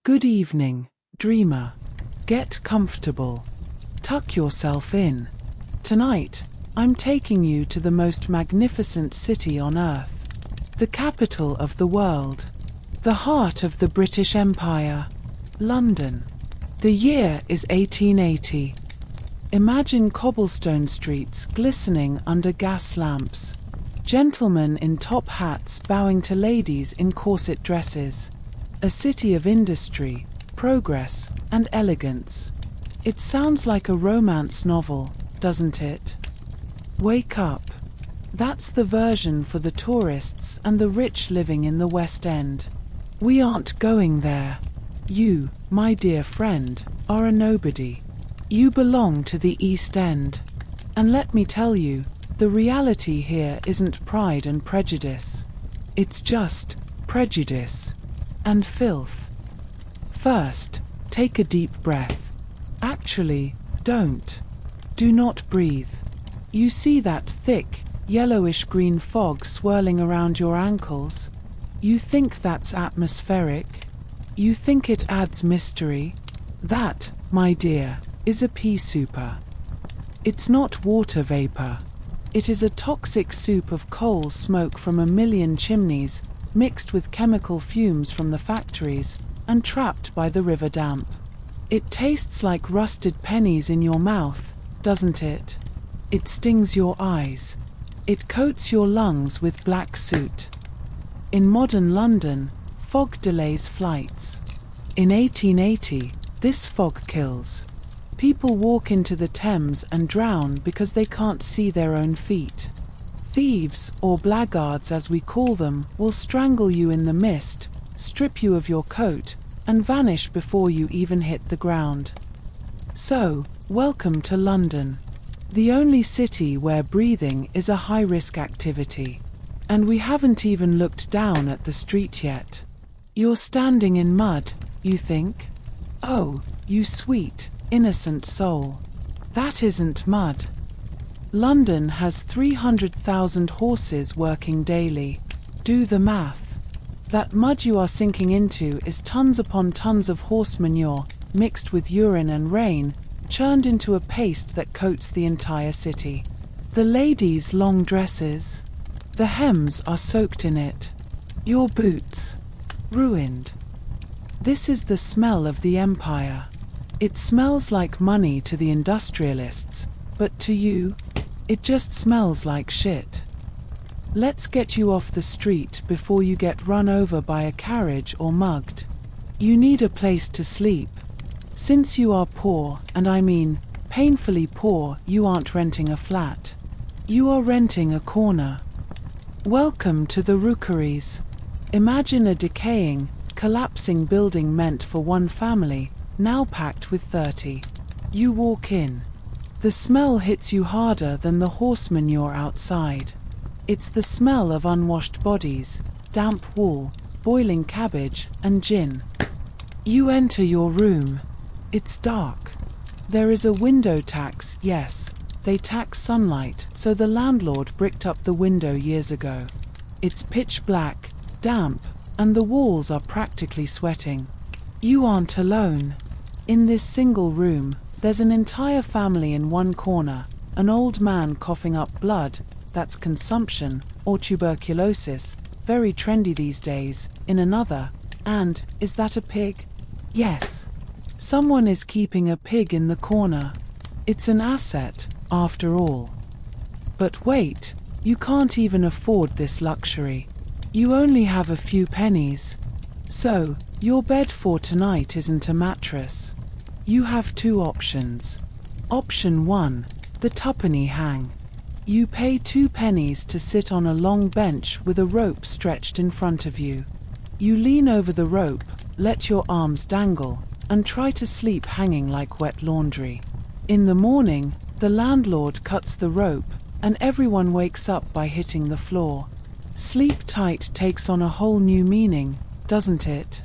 Good evening, dreamer. Get comfortable. Tuck yourself in. Tonight, I'm taking you to the most magnificent city on earth. The capital of the world. The heart of the British Empire. London. The year is 1880. Imagine cobblestone streets glistening under gas lamps. Gentlemen in top hats bowing to ladies in corset dresses. A city of industry, progress, and elegance. It sounds like a romance novel, doesn't it? Wake up. That's the version for the tourists and the rich living in the West End. We aren't going there. You, my dear friend, are a nobody. You belong to the East End. And let me tell you, the reality here isn't pride and prejudice. It's just prejudice and filth. First, take a deep breath. Actually, don't. Do not breathe. You see that thick, yellowish-green fog swirling around your ankles? You think that's atmospheric? You think it adds mystery? That, my dear, is a pea souper. It's not water vapor. It is a toxic soup of coal smoke from a million chimneys, mixed with chemical fumes from the factories, and trapped by the river damp. It tastes like rusted pennies in your mouth, doesn't it? It stings your eyes. It coats your lungs with black soot. In modern London, fog delays flights. In 1880, this fog kills. People walk into the Thames and drown because they can't see their own feet. Thieves, or blackguards as we call them, will strangle you in the mist, strip you of your coat, and vanish before you even hit the ground. So, welcome to London. The only city where breathing is a high-risk activity. And we haven't even looked down at the street yet. You're standing in mud, you think? Oh, you sweet, innocent soul. That isn't mud. London has 300,000 horses working daily. Do the math. That mud you are sinking into is tons upon tons of horse manure, mixed with urine and rain, churned into a paste that coats the entire city. The ladies' long dresses, the hems are soaked in it. Your boots, ruined. This is the smell of the empire. It smells like money to the industrialists, but to you, it just smells like shit. Let's get you off the street before you get run over by a carriage or mugged. You need a place to sleep. Since you are poor, and I mean painfully poor, you aren't renting a flat. You are renting a corner. Welcome to the Rookeries. Imagine a decaying, collapsing building meant for one family, now packed with 30. You walk in. The smell hits you harder than the horse manure outside. It's the smell of unwashed bodies, damp wool, boiling cabbage, and gin. You enter your room. It's dark. There is a window tax, yes. They tax sunlight, so the landlord bricked up the window years ago. It's pitch black, damp, and the walls are practically sweating. You aren't alone. In this single room, there's an entire family in one corner, an old man coughing up blood, that's consumption, or tuberculosis, very trendy these days, in another, and, is that a pig? Yes. Someone is keeping a pig in the corner. It's an asset, after all. But wait, you can't even afford this luxury. You only have a few pennies. So, your bed for tonight isn't a mattress. You have two options. Option 1, the twopenny hang. You pay 2 pennies to sit on a long bench with a rope stretched in front of you. You lean over the rope, let your arms dangle, and try to sleep hanging like wet laundry. In the morning, the landlord cuts the rope, and everyone wakes up by hitting the floor. Sleep tight takes on a whole new meaning, doesn't it?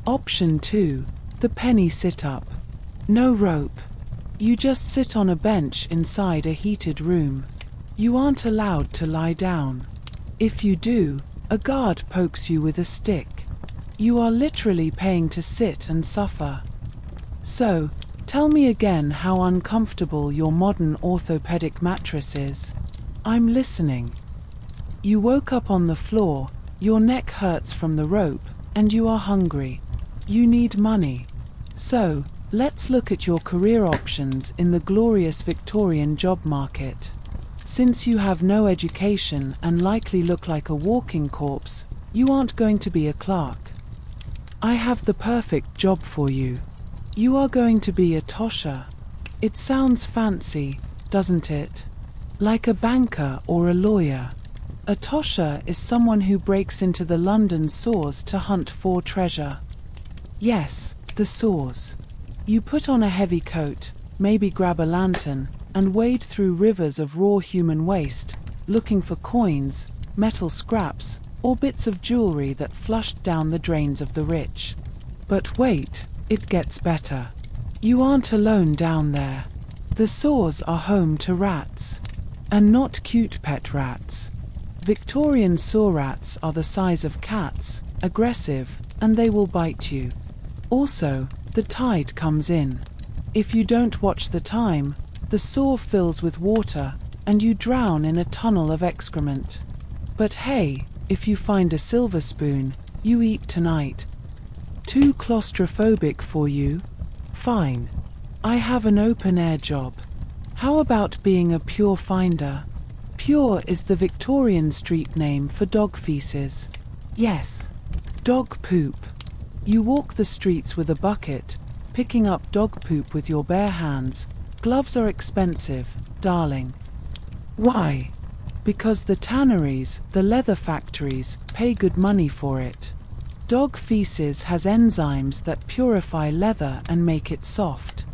Option 2, the penny sit-up. No rope. You just sit on a bench inside a heated room. You aren't allowed to lie down. If you do, a guard pokes you with a stick. You are literally paying to sit and suffer. So, tell me again how uncomfortable your modern orthopedic mattress is. I'm listening. You woke up on the floor, your neck hurts from the rope, and you are hungry. You need money. So, let's look at your career options in the glorious Victorian job market. Since you have no education and likely look like a walking corpse, you aren't going to be a clerk. I have the perfect job for you. You are going to be a tosher. It sounds fancy, doesn't it? Like a banker or a lawyer. A tosher is someone who breaks into the London sewers to hunt for treasure. Yes, the sewers. You put on a heavy coat, maybe grab a lantern, and wade through rivers of raw human waste, looking for coins, metal scraps, or bits of jewelry that flushed down the drains of the rich. But wait, it gets better. You aren't alone down there. The sewers are home to rats. And not cute pet rats. Victorian sewer rats are the size of cats, aggressive, and they will bite you. Also, the tide comes in. If you don't watch the time, the sewer fills with water, and you drown in a tunnel of excrement. But hey, if you find a silver spoon, you eat tonight. Too claustrophobic for you? Fine. I have an open-air job. How about being a pure finder? Pure is the Victorian street name for dog feces. Yes, dog poop. You walk the streets with a bucket, picking up dog poop with your bare hands. Gloves are expensive, darling. Why? Because the tanneries, the leather factories, pay good money for it. Dog feces has enzymes that purify leather and make it soft.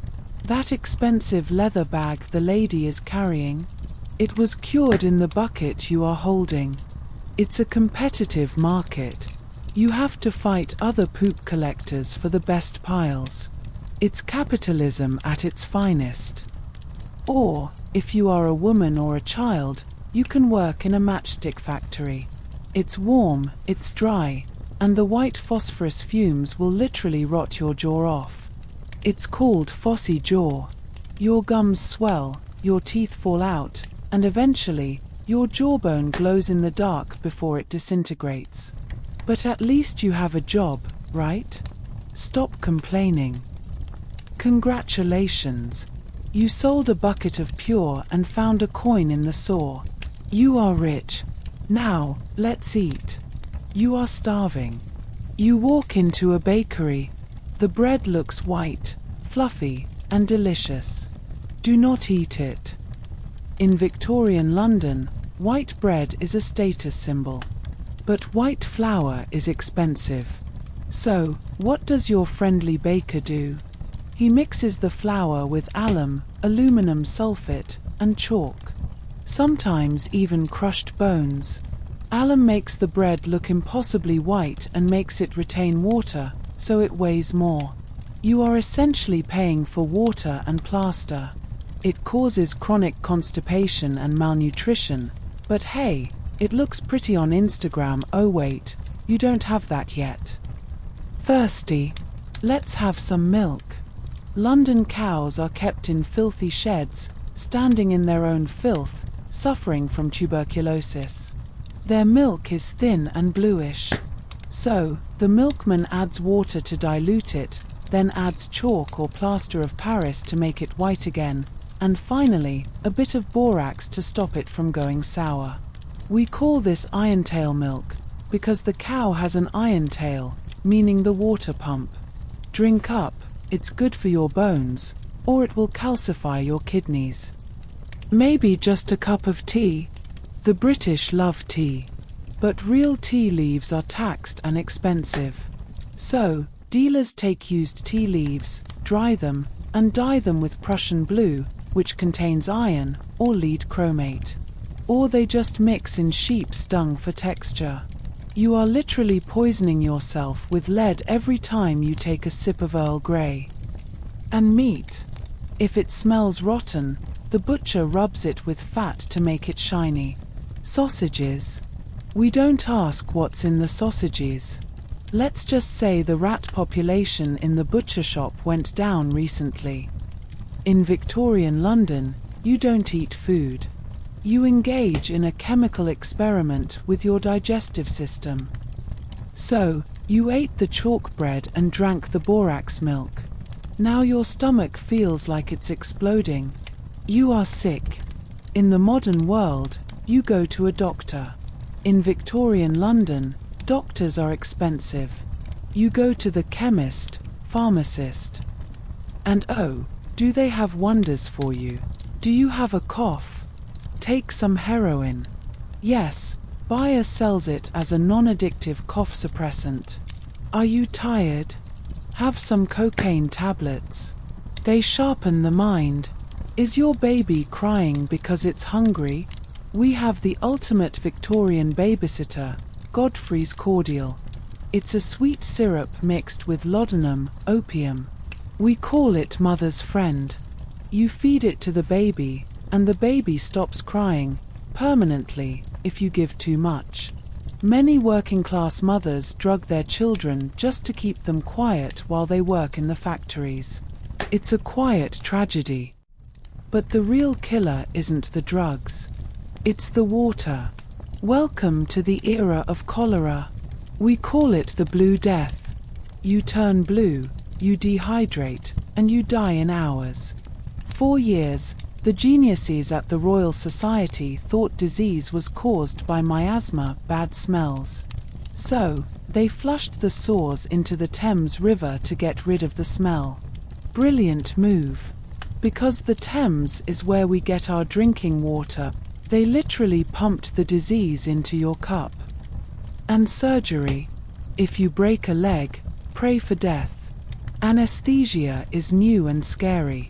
That expensive leather bag the lady is carrying, it was cured in the bucket you are holding. It's a competitive market. You have to fight other poop collectors for the best piles. It's capitalism at its finest. Or, if you are a woman or a child, you can work in a matchstick factory. It's warm, it's dry, and the white phosphorus fumes will literally rot your jaw off. It's called phossy jaw. Your gums swell, your teeth fall out, and eventually, your jawbone glows in the dark before it disintegrates. But at least you have a job, right? Stop complaining. Congratulations. You sold a bucket of pure and found a coin in the sewer. You are rich. Now, let's eat. You are starving. You walk into a bakery. The bread looks white, fluffy, and delicious. Do not eat it. In Victorian London, white bread is a status symbol. But white flour is expensive. So, what does your friendly baker do? He mixes the flour with alum, aluminum sulfate, and chalk. Sometimes even crushed bones. Alum makes the bread look impossibly white and makes it retain water, so it weighs more. You are essentially paying for water and plaster. It causes chronic constipation and malnutrition, but hey, it looks pretty on Instagram. Oh wait, you don't have that yet. Thirsty? Let's have some milk. London cows are kept in filthy sheds, standing in their own filth, suffering from tuberculosis. Their milk is thin and bluish. So, the milkman adds water to dilute it, then adds chalk or plaster of Paris to make it white again, and finally, a bit of borax to stop it from going sour. We call this iron-tail milk, because the cow has an iron tail, meaning the water pump. Drink up, it's good for your bones, or it will calcify your kidneys. Maybe just a cup of tea. The British love tea. But real tea leaves are taxed and expensive. So, dealers take used tea leaves, dry them, and dye them with Prussian blue, which contains iron, or lead chromate. Or they just mix in sheep's dung for texture. You are literally poisoning yourself with lead every time you take a sip of Earl Grey. And meat. If it smells rotten, the butcher rubs it with fat to make it shiny. Sausages. We don't ask what's in the sausages. Let's just say the rat population in the butcher shop went down recently. In Victorian London, you don't eat food. You engage in a chemical experiment with your digestive system. So, you ate the chalk bread and drank the borax milk. Now your stomach feels like it's exploding. You are sick. In the modern world, you go to a doctor. In Victorian London, doctors are expensive. You go to the chemist, pharmacist. And oh, do they have wonders for you? Do you have a cough? Take some heroin. Yes, Bayer sells it as a non-addictive cough suppressant. Are you tired? Have some cocaine tablets. They sharpen the mind. Is your baby crying because it's hungry? We have the ultimate Victorian babysitter, Godfrey's cordial. It's a sweet syrup mixed with laudanum, opium. We call it mother's friend. You feed it to the baby, and the baby stops crying, permanently, if you give too much. Many working-class mothers drug their children just to keep them quiet while they work in the factories. It's a quiet tragedy. But the real killer isn't the drugs. It's the water. Welcome to the era of cholera. We call it the Blue Death. You turn blue, you dehydrate, and you die in hours. 4 years, the geniuses at the Royal Society thought disease was caused by miasma, bad smells. So, they flushed the sores into the Thames River to get rid of the smell. Brilliant move. Because the Thames is where we get our drinking water, they literally pumped the disease into your cup. And surgery. If you break a leg, pray for death. Anesthesia is new and scary.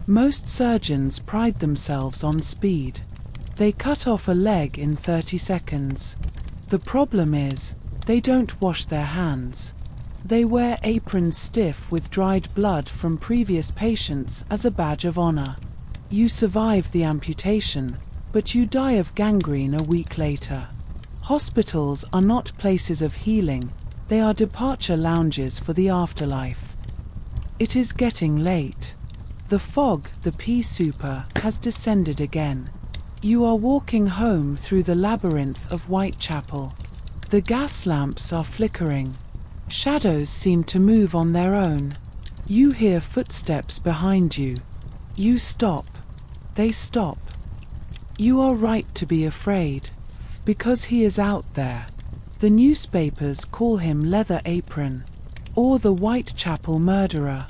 Most surgeons pride themselves on speed. They cut off a leg in 30 seconds. The problem is, they don't wash their hands. They wear aprons stiff with dried blood from previous patients as a badge of honor. You survive the amputation, but you die of gangrene a week later. Hospitals are not places of healing, they are departure lounges for the afterlife. It is getting late. The fog, the pea souper, has descended again. You are walking home through the labyrinth of Whitechapel. The gas lamps are flickering. Shadows seem to move on their own. You hear footsteps behind you. You stop. They stop. You are right to be afraid. Because he is out there. The newspapers call him Leather Apron, or the Whitechapel murderer.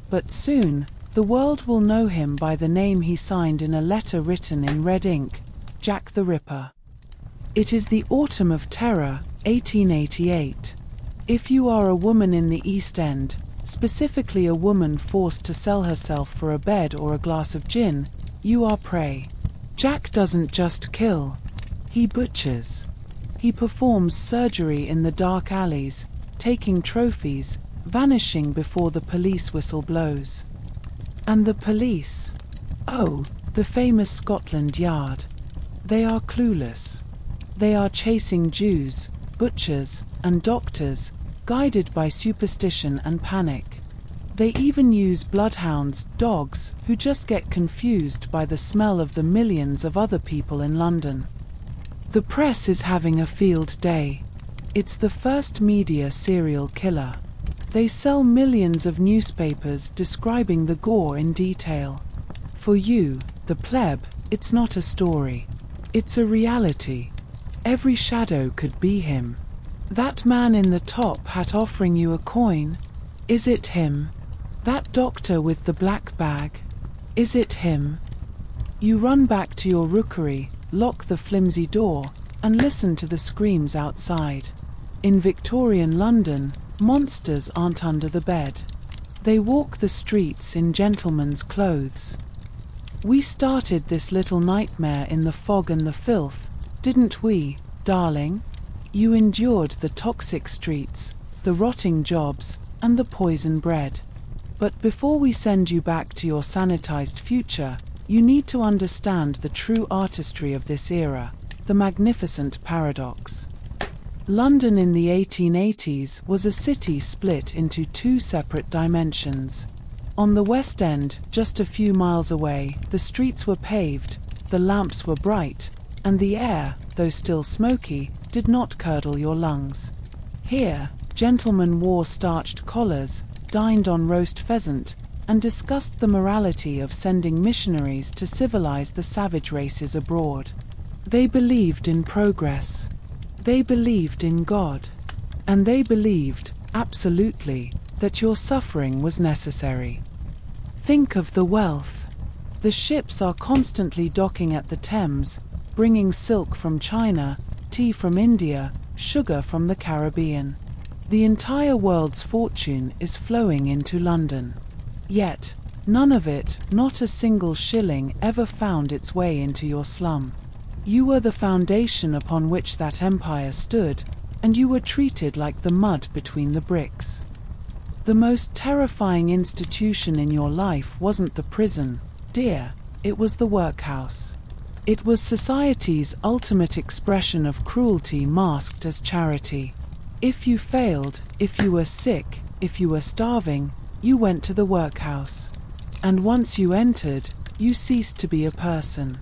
But soon, the world will know him by the name he signed in a letter written in red ink, Jack the Ripper. It is the autumn of terror, 1888. If you are a woman in the East End, specifically a woman forced to sell herself for a bed or a glass of gin, you are prey. Jack doesn't just kill. He butchers. He performs surgery in the dark alleys, taking trophies, vanishing before the police whistle blows. And the police? Oh, the famous Scotland Yard. They are clueless. They are chasing Jews, butchers, and doctors, guided by superstition and panic. They even use bloodhounds, dogs, who just get confused by the smell of the millions of other people in London. The press is having a field day. It's the first media serial killer. They sell millions of newspapers describing the gore in detail. For you, the pleb, it's not a story. It's a reality. Every shadow could be him. That man in the top hat offering you a coin? Is it him? That doctor with the black bag? Is it him? You run back to your rookery, lock the flimsy door, and listen to the screams outside. In Victorian London, monsters aren't under the bed. They walk the streets in gentlemen's clothes. We started this little nightmare in the fog and the filth, didn't we, darling? You endured the toxic streets, the rotting jobs, and the poison bread. But before we send you back to your sanitized future, you need to understand the true artistry of this era, the magnificent paradox. London in the 1880s was a city split into two separate dimensions. On the West End, just a few miles away, the streets were paved, the lamps were bright, and the air, though still smoky, did not curdle your lungs. Here, gentlemen wore starched collars, dined on roast pheasant, and discussed the morality of sending missionaries to civilize the savage races abroad. They believed in progress. They believed in God. And they believed, absolutely, that your suffering was necessary. Think of the wealth. The ships are constantly docking at the Thames, bringing silk from China, tea from India, sugar from the Caribbean. The entire world's fortune is flowing into London. Yet, none of it, not a single shilling, ever found its way into your slum. You were the foundation upon which that empire stood, and you were treated like the mud between the bricks. The most terrifying institution in your life wasn't the prison, dear, it was the workhouse. It was society's ultimate expression of cruelty masked as charity. If you failed, if you were sick, if you were starving, you went to the workhouse. And once you entered, you ceased to be a person.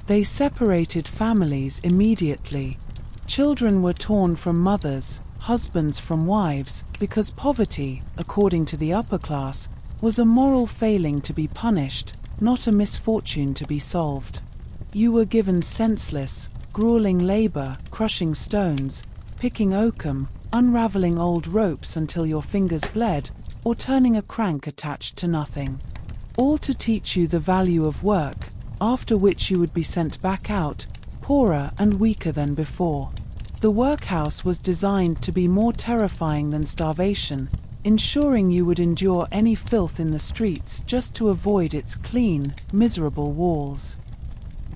They separated families immediately. Children were torn from mothers, husbands from wives, because poverty, according to the upper class, was a moral failing to be punished, not a misfortune to be solved. You were given senseless, grueling labor, crushing stones, picking oakum, unraveling old ropes until your fingers bled, or turning a crank attached to nothing. All to teach you the value of work, after which you would be sent back out, poorer and weaker than before. The workhouse was designed to be more terrifying than starvation, ensuring you would endure any filth in the streets just to avoid its clean, miserable walls.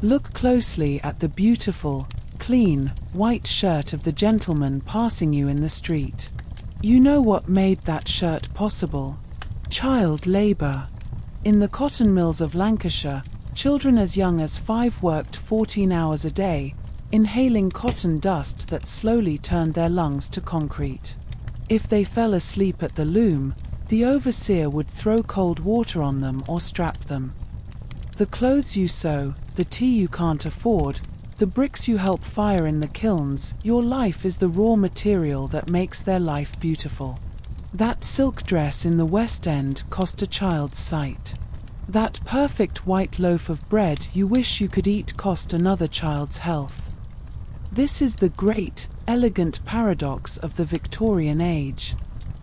Look closely at the beautiful, clean, white shirt of the gentleman passing you in the street. You know what made that shirt possible? Child labor. In the cotton mills of Lancashire, children as young as 5 worked 14 hours a day, inhaling cotton dust that slowly turned their lungs to concrete. If they fell asleep at the loom, the overseer would throw cold water on them or strap them. The clothes you sew, the tea you can't afford, the bricks you help fire in the kilns, your life is the raw material that makes their life beautiful. That silk dress in the West End cost a child's sight. That perfect white loaf of bread you wish you could eat cost another child's health. This is the great, elegant paradox of the Victorian age.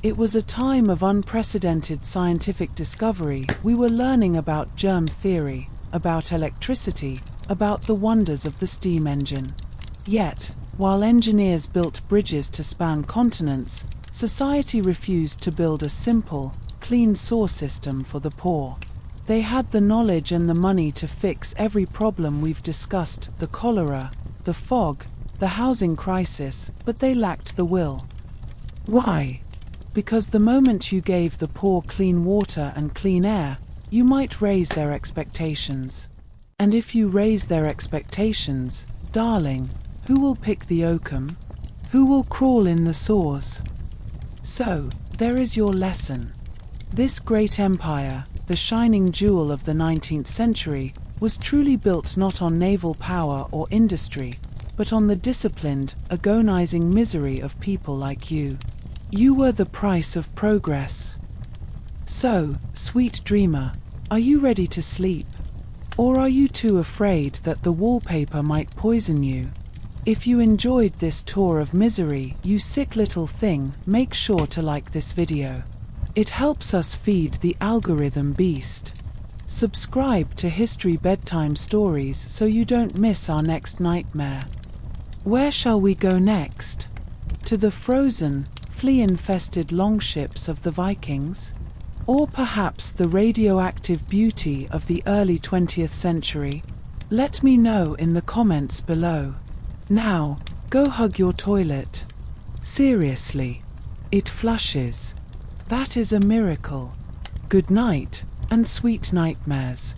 It was a time of unprecedented scientific discovery. We were learning about germ theory, about electricity, about the wonders of the steam engine. Yet, while engineers built bridges to span continents, society refused to build a simple, clean sewer system for the poor. They had the knowledge and the money to fix every problem we've discussed, the cholera, the fog, the housing crisis, but they lacked the will. Why? Because the moment you gave the poor clean water and clean air, you might raise their expectations. And if you raise their expectations, darling, who will pick the oakum? Who will crawl in the sores? So, there is your lesson. This great empire, the shining jewel of the 19th century, was truly built not on naval power or industry, but on the disciplined, agonizing misery of people like you. You were the price of progress. So, sweet dreamer, are you ready to sleep? Or are you too afraid that the wallpaper might poison you? If you enjoyed this tour of misery, you sick little thing, make sure to like this video. It helps us feed the algorithm beast. Subscribe to History Bedtime Stories so you don't miss our next nightmare. Where shall we go next? To the frozen, flea-infested longships of the Vikings? Or perhaps the radioactive beauty of the early 20th century? Let me know in the comments below. Now, go hug your toilet. Seriously, it flushes. That is a miracle. Good night, and sweet nightmares.